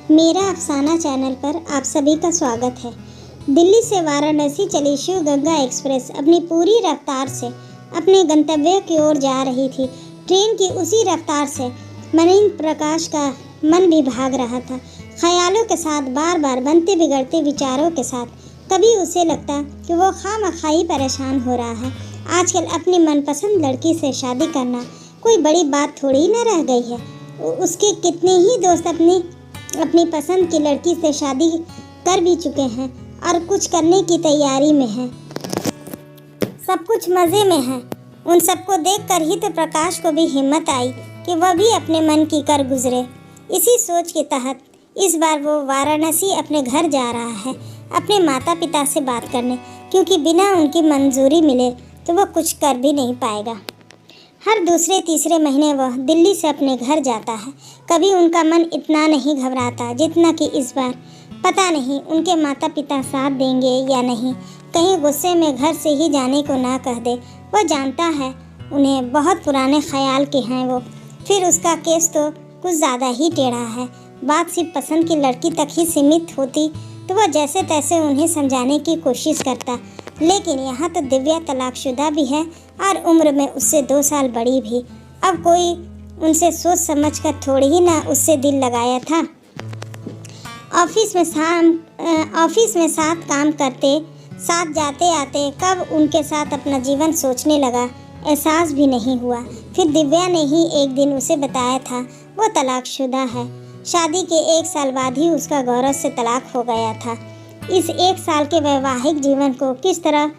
मेरा अफसाना चैनल पर आप सभी का स्वागत है। दिल्ली से वाराणसी चली शिव गंगा एक्सप्रेस अपनी पूरी रफ्तार से अपने गंतव्य की ओर जा रही थी। ट्रेन की उसी रफ्तार से मनीन्द्र प्रकाश का मन भी भाग रहा था, ख्यालों के साथ, बार बार बनते बिगड़ते विचारों के साथ। कभी उसे लगता कि वो खामखाई परेशान हो रहा है। आजकल अपनी मनपसंद लड़की से शादी करना कोई बड़ी बात थोड़ी न रह गई है। उसके कितने ही दोस्त अपनी पसंद की लड़की से शादी कर भी चुके हैं और कुछ करने की तैयारी में हैं। सब कुछ मज़े में है। उन सबको देखकर ही तो प्रकाश को भी हिम्मत आई कि वह भी अपने मन की कर गुजरे। इसी सोच के तहत इस बार वो वाराणसी अपने घर जा रहा है, अपने माता पिता से बात करने, क्योंकि बिना उनकी मंजूरी मिले तो वह कुछ कर भी नहीं पाएगा। हर दूसरे तीसरे महीने वह दिल्ली से अपने घर जाता है। कभी उनका मन इतना नहीं घबराता जितना कि इस बार। पता नहीं उनके माता पिता साथ देंगे या नहीं, कहीं गुस्से में घर से ही जाने को ना कह दे। वह जानता है उन्हें बहुत पुराने ख्याल के हैं वो। फिर उसका केस तो कुछ ज़्यादा ही टेढ़ा है। बात सिर्फ पसंद की लड़की तक ही सीमित होती तो वह जैसे तैसे उन्हें समझाने की कोशिश करता, लेकिन यहाँ तो दिव्या तलाकशुदा भी है और उम्र में उससे 2 साल बड़ी भी। अब कोई उनसे सोच समझ कर थोड़ी ही ना उससे दिल लगाया था। ऑफिस में साथ काम करते, साथ जाते आते कब उनके साथ अपना जीवन सोचने लगा, एहसास भी नहीं हुआ। फिर दिव्या ने ही एक दिन उसे बताया था वो तलाकशुदा है। शादी के 1 साल बाद ही उसका गौरव से तलाक हो गया था। इस 1 साल के वैवाहिक जीवन को किस तरह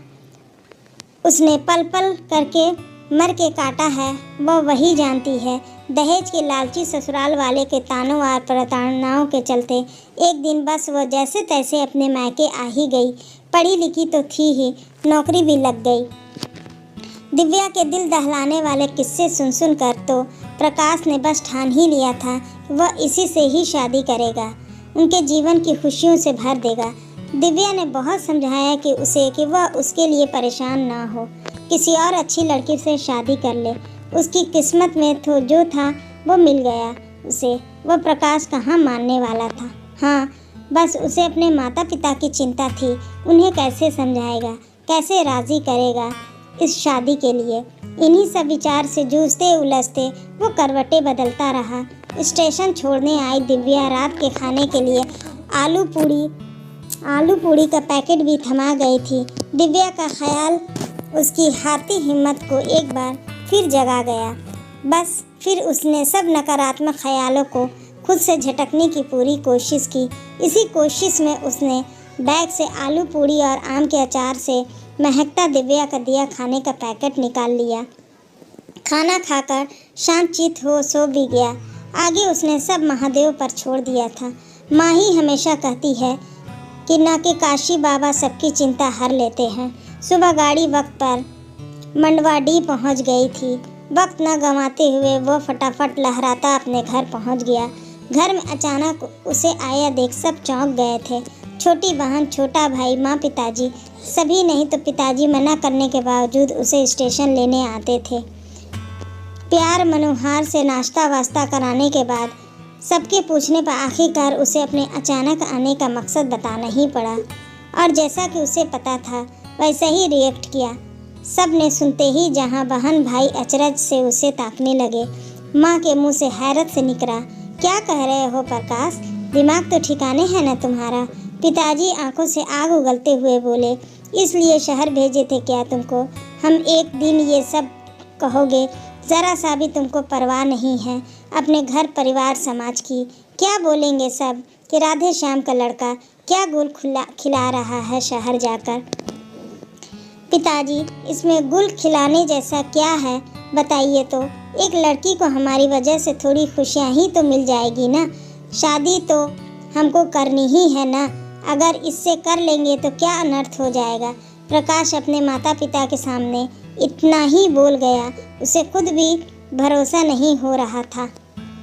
उसने पल पल करके मर के काटा है वो वही जानती है। दहेज के लालची ससुराल वाले के तानों और प्रताड़नाओं के चलते एक दिन बस वो जैसे तैसे अपने मायके आ ही गई। पढ़ी लिखी तो थी ही, नौकरी भी लग गई। दिव्या के दिल दहलाने वाले किस्से सुन सुन कर तो प्रकाश ने बस ठान ही लिया था वह इसी से ही शादी करेगा, उनके जीवन की खुशियों से भर देगा। दिव्या ने बहुत समझाया कि वह उसके लिए परेशान ना हो, किसी और अच्छी लड़की से शादी कर ले। उसकी किस्मत में तो जो था वो मिल गया उसे। वह प्रकाश कहाँ मानने वाला था। हाँ, बस उसे अपने माता पिता की चिंता थी। उन्हें कैसे समझाएगा, कैसे राज़ी करेगा इस शादी के लिए। इन्हीं सब विचार से जूझते उलझते वो करवटें बदलता रहा। स्टेशन छोड़ने आई दिव्या रात के खाने के लिए आलू पूड़ी का पैकेट भी थमा गई थी। दिव्या का ख्याल उसकी हाथी हिम्मत को एक बार फिर जगा गया। बस फिर उसने सब नकारात्मक ख्यालों को खुद से झटकने की पूरी कोशिश की। इसी कोशिश में उसने बैग से आलू पूड़ी और आम के अचार से महकता दिव्या का दिया खाने का पैकेट निकाल लिया। खाना खाकर शांत चित्त हो सो भी गया। आगे उसने सब महादेव पर छोड़ दिया था। माँ ही हमेशा कहती है कि काशी बाबा सबकी चिंता हर लेते हैं। सुबह गाड़ी वक्त पर मंडवाडी पहुंच गई थी। वक्त न गंवाते हुए वो फटाफट लहराता अपने घर पहुंच गया। घर में अचानक उसे आया देख सब चौंक गए थे। छोटी बहन, छोटा भाई, माँ, पिताजी, सभी नहीं तो पिताजी मना करने के बावजूद उसे स्टेशन लेने आते थे। प्यार मनोहार से नाश्ता वास्ता कराने के बाद सबके पूछने पर आखिरकार उसे अपने अचानक आने का मकसद बताना ही पड़ा, और जैसा कि उसे पता था वैसा ही रिएक्ट किया। सब ने सुनते ही जहां बहन भाई अचरज से उसे ताकने लगे। माँ के मुंह से हैरत से निकला, क्या कह रहे हो प्रकाश, दिमाग तो ठिकाने है ना तुम्हारा। पिताजी आंखों से आग उगलते हुए बोले, इसलिए शहर भेजे थे क्या तुमको? हम एक दिन ये सब कहोगे, ज़रा सा भी तुमको परवाह नहीं है अपने घर परिवार समाज की। क्या बोलेंगे सब कि राधे श्याम का लड़का क्या गुल खिला रहा है शहर जाकर। पिताजी, इसमें गुल खिलाने जैसा क्या है बताइए तो। एक लड़की को हमारी वजह से थोड़ी खुशियाँ ही तो मिल जाएगी ना। शादी तो हमको करनी ही है ना। अगर इससे कर लेंगे तो क्या अनर्थ हो जाएगा। प्रकाश अपने माता पिता के सामने इतना ही बोल गया, उसे खुद भी भरोसा नहीं हो रहा था।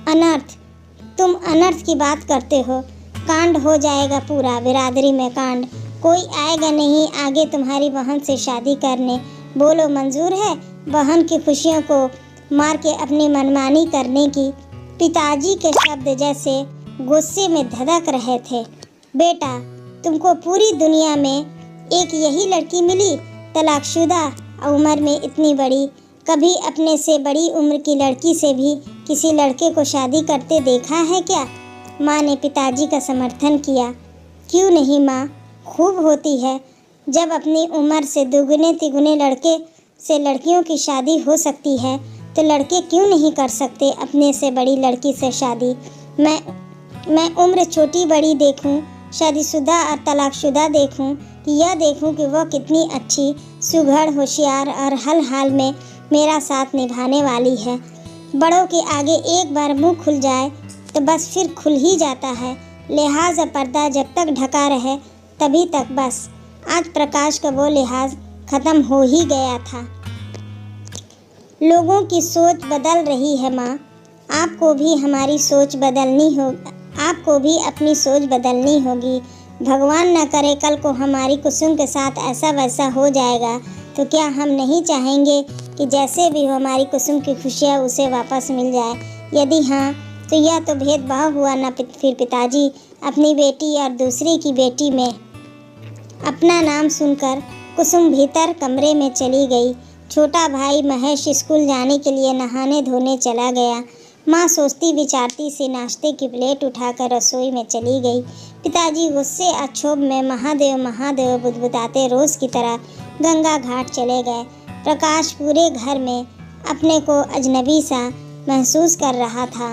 अनर्थ? तुम अनर्थ की बात करते हो? कांड हो जाएगा पूरा बिरादरी में कांड। कोई आएगा नहीं आगे तुम्हारी बहन से शादी करने। बोलो मंजूर है बहन की खुशियों को मार के अपनी मनमानी करने की। पिताजी के शब्द जैसे गुस्से में धधक रहे थे। बेटा, तुमको पूरी दुनिया में एक यही लड़की मिली, तलाकशुदा, उम्र में इतनी बड़ी। कभी अपने से बड़ी उम्र की लड़की से भी किसी लड़के को शादी करते देखा है क्या? माँ ने पिताजी का समर्थन किया। क्यों नहीं माँ, खूब होती है। जब अपनी उम्र से दुगने तिगुने लड़के से लड़कियों की शादी हो सकती है तो लड़के क्यों नहीं कर सकते अपने से बड़ी लड़की से शादी? मैं उम्र छोटी बड़ी देखूं, शादीशुदा और तलाकशुदा देखूं, कि यह देखूं कि वह कितनी अच्छी, सुघड़, होशियार और हर हाल में मेरा साथ निभाने वाली है। बड़ों के आगे एक बार मुंह खुल जाए तो बस फिर खुल ही जाता है। लिहाज और पर्दा जब तक ढका रहे तभी तक बस। आज प्रकाश का वो लिहाज ख़त्म हो ही गया था। लोगों की सोच बदल रही है माँ। आपको भी हमारी सोच बदलनी हो, आपको भी अपनी सोच बदलनी होगी। भगवान न करे कल को हमारी कुसुम के साथ ऐसा वैसा हो जाएगा तो क्या हम नहीं चाहेंगे कि जैसे भी हो हमारी कुसुम की खुशियाँ उसे वापस मिल जाए? यदि हाँ तो यह तो भेदभाव हुआ ना फिर पिताजी। अपनी बेटी और दूसरी की बेटी में अपना नाम सुनकर कुसुम भीतर कमरे में चली गई। छोटा भाई महेश स्कूल जाने के लिए नहाने धोने चला गया। माँ सोचती विचारती से नाश्ते की प्लेट उठाकर रसोई में चली गई। पिताजी गुस्से और क्षोभ में महादेव महादेव बुदबुदाते रोज़ की तरह गंगा घाट चले गए। प्रकाश पूरे घर में अपने को अजनबी सा महसूस कर रहा था।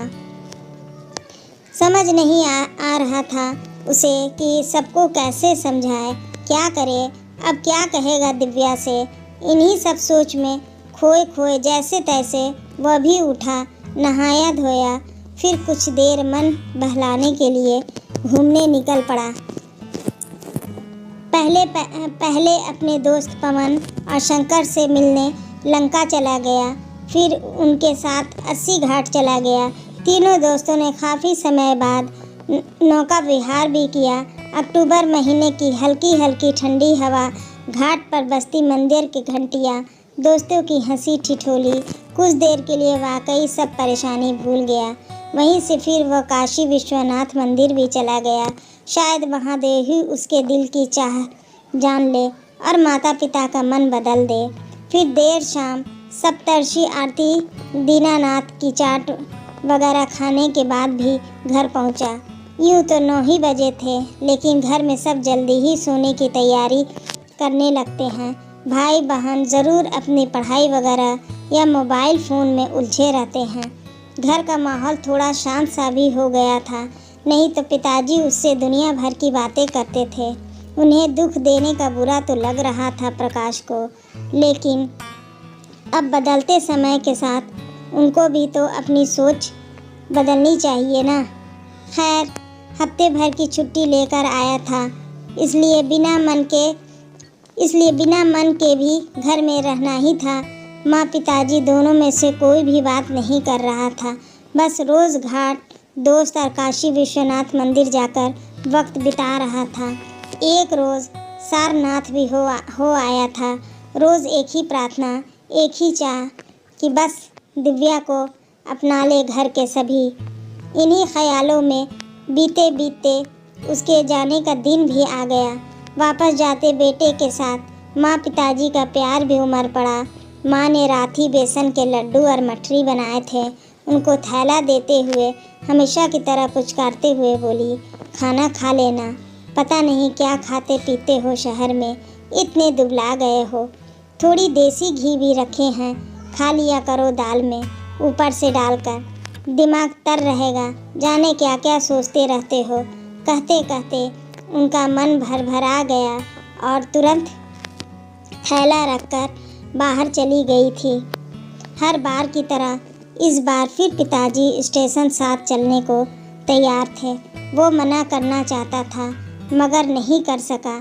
समझ नहीं आ रहा था उसे कि सबको कैसे समझाए, क्या करे, अब क्या कहेगा दिव्या से। इन्हीं सब सोच में खोए खोए जैसे तैसे वह भी उठा, नहाया धोया, फिर कुछ देर मन बहलाने के लिए घूमने निकल पड़ा। पहले अपने दोस्त पवन और शंकर से मिलने लंका चला गया, फिर उनके साथ 80 घाट चला गया। तीनों दोस्तों ने काफ़ी समय बाद नौका विहार भी किया। अक्टूबर महीने की हल्की हल्की ठंडी हवा, घाट पर बस्ती मंदिर की घंटियाँ, दोस्तों की हंसी ठिठोली, कुछ देर के लिए वाकई सब परेशानी भूल गया। वहीं से फिर वह काशी विश्वनाथ मंदिर भी चला गया। शायद महादेव ही उसके दिल की चाह जान ले और माता पिता का मन बदल दे। फिर देर शाम सप्तर्षि आरती, दीनानाथ की चाट वगैरह खाने के बाद भी घर पहुंचा। यूँ तो 9 ही बजे थे, लेकिन घर में सब जल्दी ही सोने की तैयारी करने लगते हैं। भाई बहन ज़रूर अपनी पढ़ाई वगैरह या मोबाइल फ़ोन में उलझे रहते हैं। घर का माहौल थोड़ा शांत सा भी हो गया था, नहीं तो पिताजी उससे दुनिया भर की बातें करते थे। उन्हें दुख देने का बुरा तो लग रहा था प्रकाश को, लेकिन अब बदलते समय के साथ उनको भी तो अपनी सोच बदलनी चाहिए ना। खैर, हफ्ते भर की छुट्टी लेकर आया था, इसलिए बिना मन के भी घर में रहना ही था। माँ पिताजी दोनों में से कोई भी बात नहीं कर रहा था, बस रोज़ घाट, दोस्त और काशी विश्वनाथ मंदिर जाकर वक्त बिता रहा था। एक रोज़ सारनाथ भी हो आया था। रोज़ एक ही प्रार्थना, एक ही चाह कि बस दिव्या को अपना ले घर के सभी। इन्हीं ख्यालों में बीते बीते उसके जाने का दिन भी आ गया। वापस जाते बेटे के साथ माँ पिताजी का प्यार भी उमड़ पड़ा। माँ ने रात ही बेसन के लड्डू और मठरी बनाए थे। उनको थैला देते हुए हमेशा की तरह पुचकारते हुए बोली, खाना खा लेना, पता नहीं क्या खाते पीते हो शहर में, इतने दुबला गए हो। थोड़ी देसी घी भी रखे हैं, खा लिया करो दाल में ऊपर से डालकर, दिमाग तर रहेगा। जाने क्या क्या सोचते रहते हो। कहते कहते उनका मन भरा गया और तुरंत थैला रखकर बाहर चली गई थी। हर बार की तरह इस बार फिर पिताजी स्टेशन साथ चलने को तैयार थे। वो मना करना चाहता था मगर नहीं कर सका।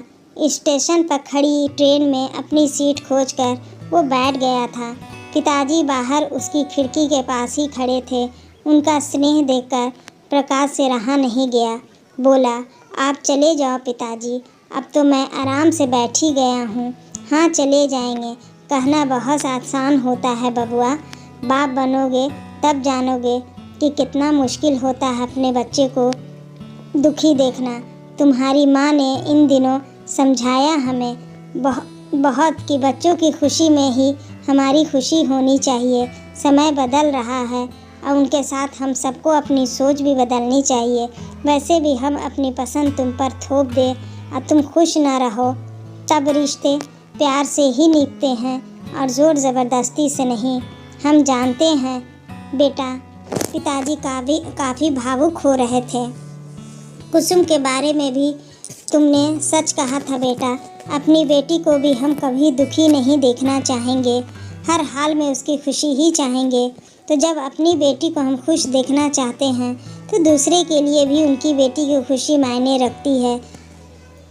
स्टेशन पर खड़ी ट्रेन में अपनी सीट खोजकर वो बैठ गया था। पिताजी बाहर उसकी खिड़की के पास ही खड़े थे। उनका स्नेह देखकर प्रकाश से रहा नहीं गया। बोला, आप चले जाओ पिताजी, अब तो मैं आराम से बैठ ही गया हूँ। हाँ, चले जाएंगे। कहना बहुत आसान होता है बबुआ, बाप बनोगे तब जानोगे कि कितना मुश्किल होता है अपने बच्चे को दुखी देखना। तुम्हारी माँ ने इन दिनों समझाया हमें बहुत कि बच्चों की खुशी में ही हमारी खुशी होनी चाहिए। समय बदल रहा है और उनके साथ हम सबको अपनी सोच भी बदलनी चाहिए। वैसे भी हम अपनी पसंद तुम पर थोप दें और तुम खुश ना रहो, तब रिश्ते प्यार से ही निभते हैं और ज़ोर ज़बरदस्ती से नहीं। हम जानते हैं बेटा, पिताजी काफ़ी भावुक हो रहे थे। कुसुम के बारे में भी तुमने सच कहा था बेटा। अपनी बेटी को भी हम कभी दुखी नहीं देखना चाहेंगे, हर हाल में उसकी खुशी ही चाहेंगे। तो जब अपनी बेटी को हम खुश देखना चाहते हैं तो दूसरे के लिए भी उनकी बेटी की खुशी मायने रखती है।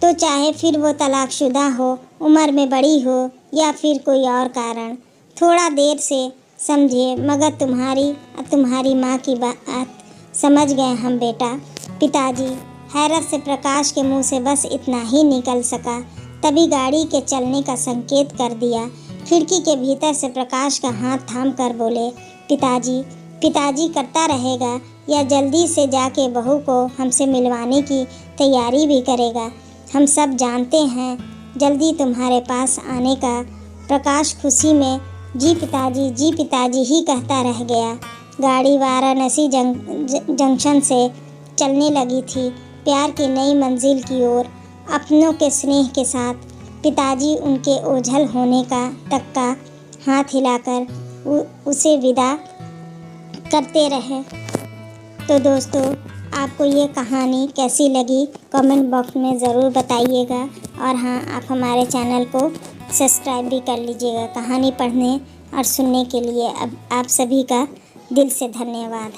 तो चाहे फिर वो तलाकशुदा हो, उम्र में बड़ी हो या फिर कोई और कारण। थोड़ा देर से समझे, मगर तुम्हारी और तुम्हारी माँ की बात समझ गए हम बेटा। पिताजी, हैरत से प्रकाश के मुंह से बस इतना ही निकल सका। तभी गाड़ी के चलने का संकेत कर दिया। खिड़की के भीतर से प्रकाश का हाथ थाम कर बोले, पिताजी। पिताजी करता रहेगा या जल्दी से जाके बहू को हमसे मिलवाने की तैयारी भी करेगा। हम सब जानते हैं जल्दी तुम्हारे पास आने का। प्रकाश खुशी में जी पिताजी ही कहता रह गया। गाड़ी वाराणसी जंक्शन से चलने लगी थी, प्यार की नई मंजिल की ओर। अपनों के स्नेह के साथ पिताजी उनके ओझल होने तक का हाथ हिलाकर उसे विदा करते रहे। तो दोस्तों, आपको ये कहानी कैसी लगी कमेंट बॉक्स में ज़रूर बताइएगा। और हाँ, आप हमारे चैनल को सब्सक्राइब भी कर लीजिएगा। कहानी पढ़ने और सुनने के लिए अब आप सभी का दिल से धन्यवाद।